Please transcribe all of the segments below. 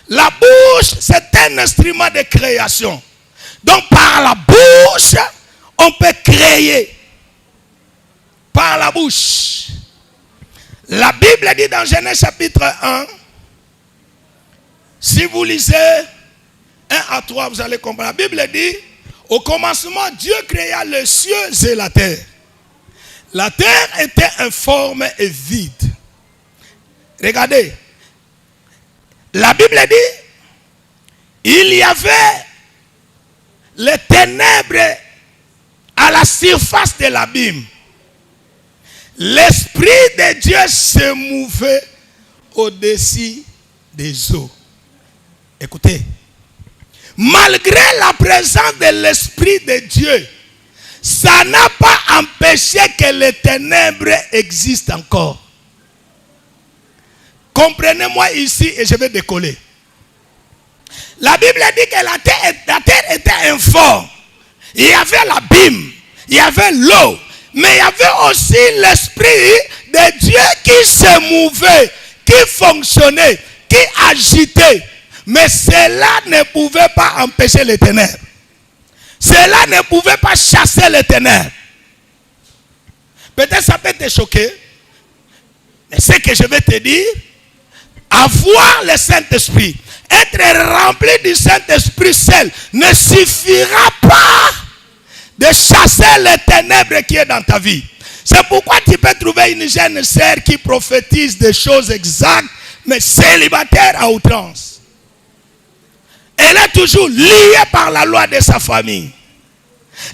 La bouche, c'est un instrument de création. Donc par la bouche, on peut créer. Par la bouche. La Bible dit dans Genèse chapitre 1, si vous lisez 1 à 3, vous allez comprendre. La Bible dit, au commencement, Dieu créa les cieux et la terre. La terre était informe et vide. Regardez. La Bible dit, il y avait les ténèbres à la surface de l'abîme. L'Esprit de Dieu se mouvait au-dessus des eaux. Écoutez, malgré la présence de l'Esprit de Dieu, ça n'a pas empêché que les ténèbres existent encore. Comprenez-moi ici et je vais décoller. La Bible dit que la terre était informe. Il y avait l'abîme, il y avait l'eau, mais il y avait aussi l'Esprit de Dieu qui se mouvait, qui fonctionnait, qui agitait. Mais cela ne pouvait pas empêcher les ténèbres. Cela ne pouvait pas chasser les ténèbres. Peut-être ça peut te choquer. Mais ce que je vais te dire, avoir le Saint-Esprit, être rempli du Saint-Esprit seul, ne suffira pas de chasser les ténèbres qui est dans ta vie. C'est pourquoi tu peux trouver une jeune sœur qui prophétise des choses exactes, mais célibataire à outrance. Elle est toujours liée par la loi de sa famille.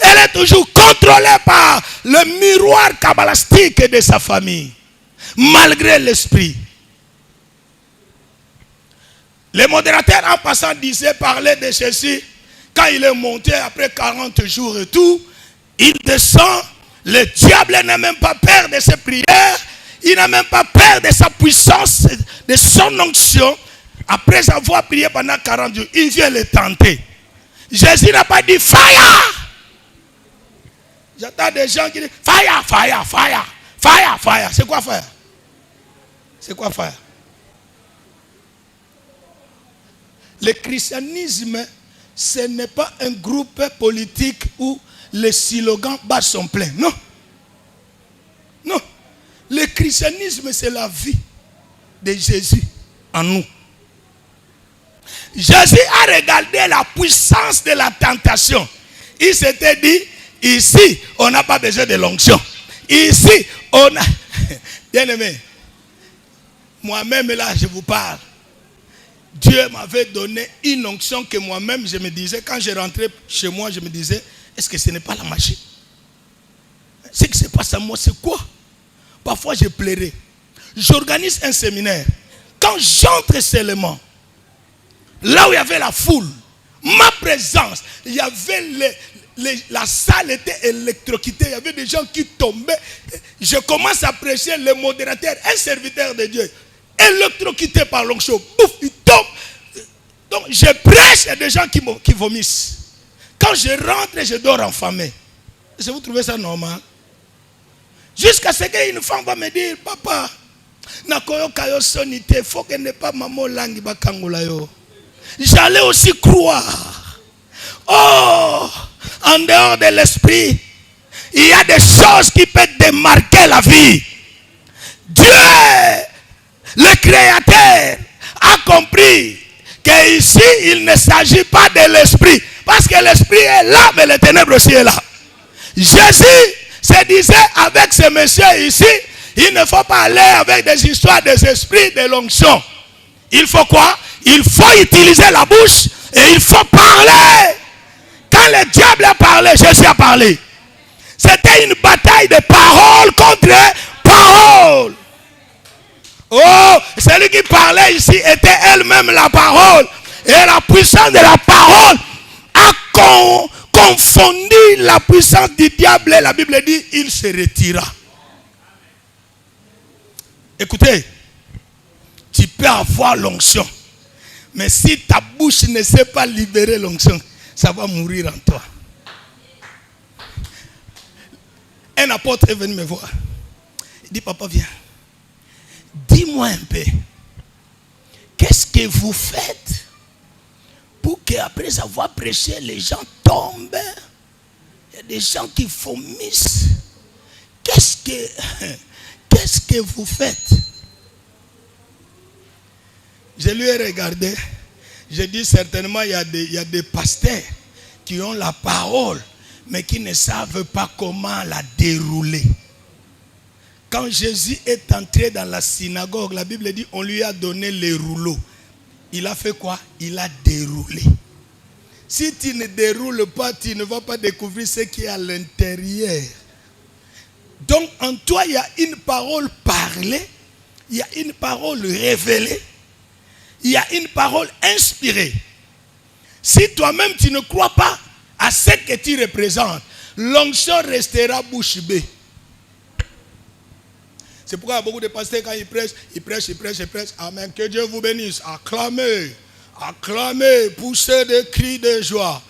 Elle est toujours contrôlée par le miroir kabbalistique de sa famille. Malgré l'esprit. Les modérateurs en passant parlaient de Jésus. Quand il est monté après 40 jours et tout, il descend. Le diable n'a même pas peur de ses prières. Il n'a même pas peur de sa puissance, de son onction. Après avoir prié pendant 40 jours, il vient le tenter. Jésus n'a pas dit fire. J'entends des gens qui disent fire, fire, fire, fire, fire. C'est quoi fire? C'est quoi fire? Le christianisme, ce n'est pas un groupe politique où les slogans bas sont pleins. Non. Non. Le christianisme, c'est la vie de Jésus en nous. Jésus a regardé la puissance de la tentation. Il s'était dit, ici, on n'a pas besoin de l'onction. Ici, on a... Bien aimé, moi-même là, je vous parle. Dieu m'avait donné une onction que moi-même, je me disais, quand je rentrais chez moi, je me disais, est-ce que ce n'est pas la magie? Ce qui se passe à moi, c'est quoi? Parfois, je plairais. J'organise un séminaire. Quand j'entre seulement, là où il y avait la foule, ma présence, il y avait la salle était électrocutée, il y avait des gens qui tombaient. Je commence à prêcher, le modérateur, un serviteur de Dieu, électrocuté par l'onction, pouf, il tombe. Donc je prêche, il y a des gens qui vomissent. Quand je rentre, je dors enfamé. Est-ce que vous trouvez ça normal? Jusqu'à ce qu'une femme va me dire, papa, il faut que ne pas maman langue bakangula yo. J'allais aussi croire. Oh, en dehors de l'esprit, il y a des choses qui peuvent démarquer la vie. Dieu, le Créateur, a compris qu'ici, il ne s'agit pas de l'esprit. Parce que l'esprit est là, mais les ténèbres aussi est là. Jésus se disait avec ce monsieur ici, il ne faut pas aller avec des histoires des esprits, de l'onction. Il faut quoi? Il faut utiliser la bouche et il faut parler. Quand le diable a parlé, Jésus a parlé. C'était une bataille de parole contre parole. Oh, celui qui parlait ici était elle-même la parole. Et la puissance de la parole a confondu la puissance du diable. Et la Bible dit, il se retira. Écoutez, tu peux avoir l'onction. Mais si ta bouche ne sait pas libérer l'onction, ça va mourir en toi. Un apôtre est venu me voir. Il dit, papa, viens. Dis-moi un peu. Qu'est-ce que vous faites qu'après avoir prêché, les gens tombent. Il y a des gens qui vomissent. Qu'est-ce que vous faites? Je lui ai regardé. J'ai dit certainement il y a des pasteurs qui ont la parole, mais qui ne savent pas comment la dérouler. Quand Jésus est entré dans la synagogue, la Bible dit on lui a donné les rouleaux. Il a fait quoi? Il a déroulé. Si tu ne déroules pas, tu ne vas pas découvrir ce qui est à l'intérieur. Donc en toi, il y a une parole parlée, il y a une parole révélée, il y a une parole inspirée. Si toi-même tu ne crois pas à ce que tu représentes, l'onction restera bouche bée. C'est pourquoi beaucoup de pasteurs, quand ils prêchent. Amen. Que Dieu vous bénisse. Acclamez, acclamez, poussez des cris de joie.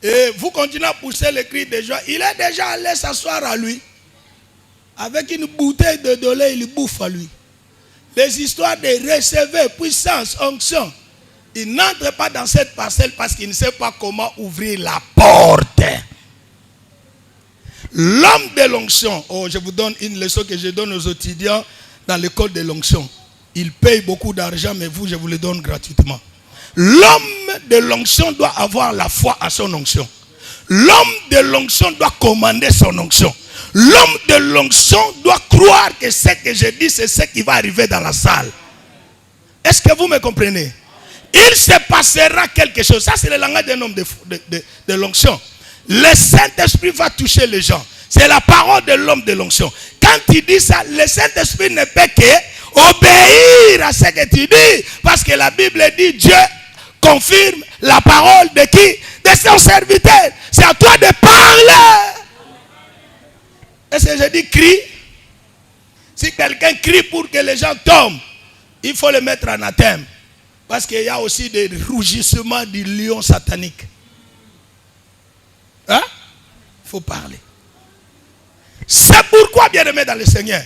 Et vous continuez à pousser les cris de joie. Il est déjà allé s'asseoir à lui. Avec une bouteille de lait, il bouffe à lui. Les histoires de recevoir puissance, onction. Il n'entre pas dans cette parcelle parce qu'il ne sait pas comment ouvrir la porte. L'homme de l'onction. Oh, je vous donne une leçon que je donne aux étudiants dans l'école de l'onction. Ils payent beaucoup d'argent, mais vous, je vous le donne gratuitement. L'homme de l'onction doit avoir la foi à son onction. L'homme de l'onction doit commander son onction. L'homme de l'onction doit croire que ce que je dis, c'est ce qui va arriver dans la salle. Est-ce que vous me comprenez? Il se passera quelque chose. Ça, c'est le langage d'un homme de l'onction. Le Saint-Esprit va toucher les gens. C'est la parole de l'homme de l'onction. Quand tu dis ça, le Saint-Esprit ne peut qu'obéir à ce que tu dis. Parce que la Bible dit, Dieu confirme la parole de qui? De son serviteur. C'est à toi de parler. Est-ce que je dis crie? Si quelqu'un crie pour que les gens tombent, il faut le mettre en anathème. Parce qu'il y a aussi des rougissements du lion satanique. Hein? Il faut parler. C'est pourquoi, bien-aimé dans le Seigneur,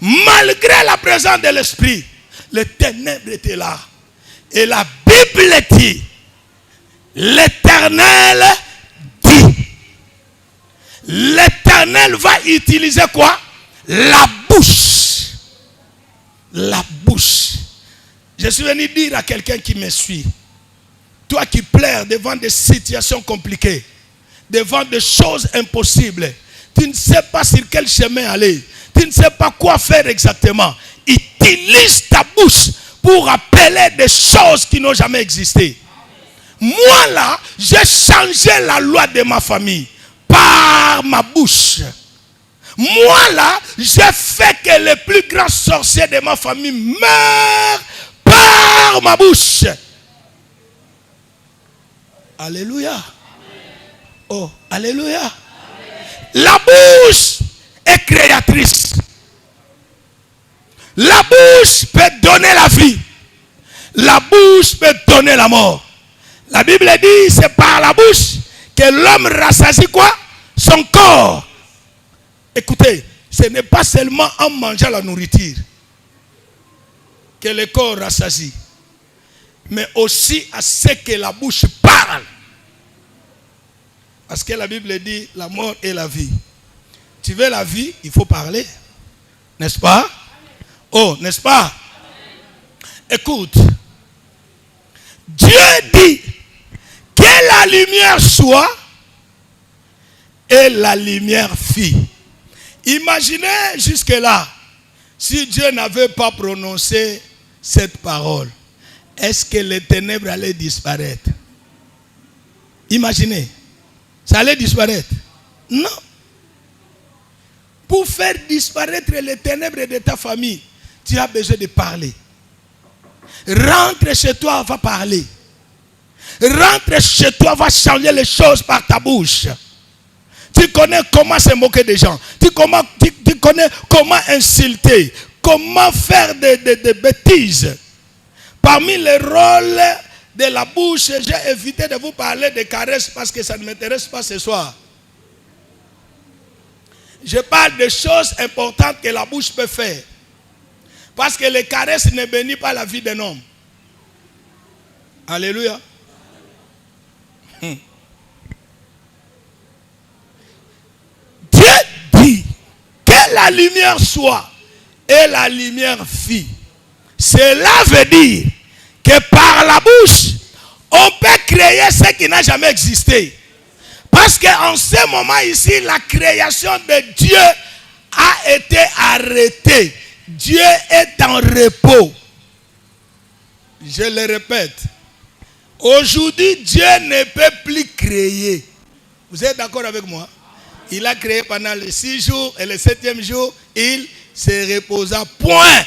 malgré la présence de l'Esprit, les ténèbres étaient là. Et la Bible dit, l'Éternel dit. L'Éternel va utiliser quoi? La bouche. La bouche. Je suis venu dire à quelqu'un qui me suit, toi qui pleures devant des situations compliquées, devant des choses impossibles, tu ne sais pas sur quel chemin aller, tu ne sais pas quoi faire exactement. Utilise ta bouche pour appeler des choses qui n'ont jamais existé. Moi là, j'ai changé la loi de ma famille par ma bouche. Moi là, j'ai fait que les plus grands sorciers de ma famille meurent par ma bouche. Alléluia. Oh, alléluia. Amen. La bouche est créatrice. La bouche peut donner la vie. La bouche peut donner la mort. La Bible dit, c'est par la bouche que l'homme rassasie quoi? Son corps. Écoutez, ce n'est pas seulement en mangeant la nourriture que le corps rassasie, mais aussi à ce que la bouche parle. Parce que la Bible dit la mort et la vie. Tu veux la vie, il faut parler. N'est-ce pas? Oh, n'est-ce pas? Écoute. Dieu dit que la lumière soit et la lumière fit. Imaginez jusque-là, si Dieu n'avait pas prononcé cette parole, est-ce que les ténèbres allaient disparaître? Imaginez. Ça allait disparaître? Non. Pour faire disparaître les ténèbres de ta famille, tu as besoin de parler. Rentre chez toi, va parler. Rentre chez toi, va changer les choses par ta bouche. Tu connais comment se moquer des gens. Tu connais comment insulter. Comment faire des bêtises. Parmi les rôles de la bouche, j'ai évité de vous parler de caresses parce que ça ne m'intéresse pas ce soir. Je parle de choses importantes que la bouche peut faire. Parce que les caresses ne bénissent pas la vie d'un homme. Alléluia. Dieu dit que la lumière soit et la lumière fit. Cela veut dire que par la bouche, on peut créer ce qui n'a jamais existé. Parce qu'en ce moment ici, la création de Dieu a été arrêtée. Dieu est en repos. Je le répète. Aujourd'hui, Dieu ne peut plus créer. Vous êtes d'accord avec moi? Il a créé pendant les 6 jours et le 7e jour, il se reposa. Point.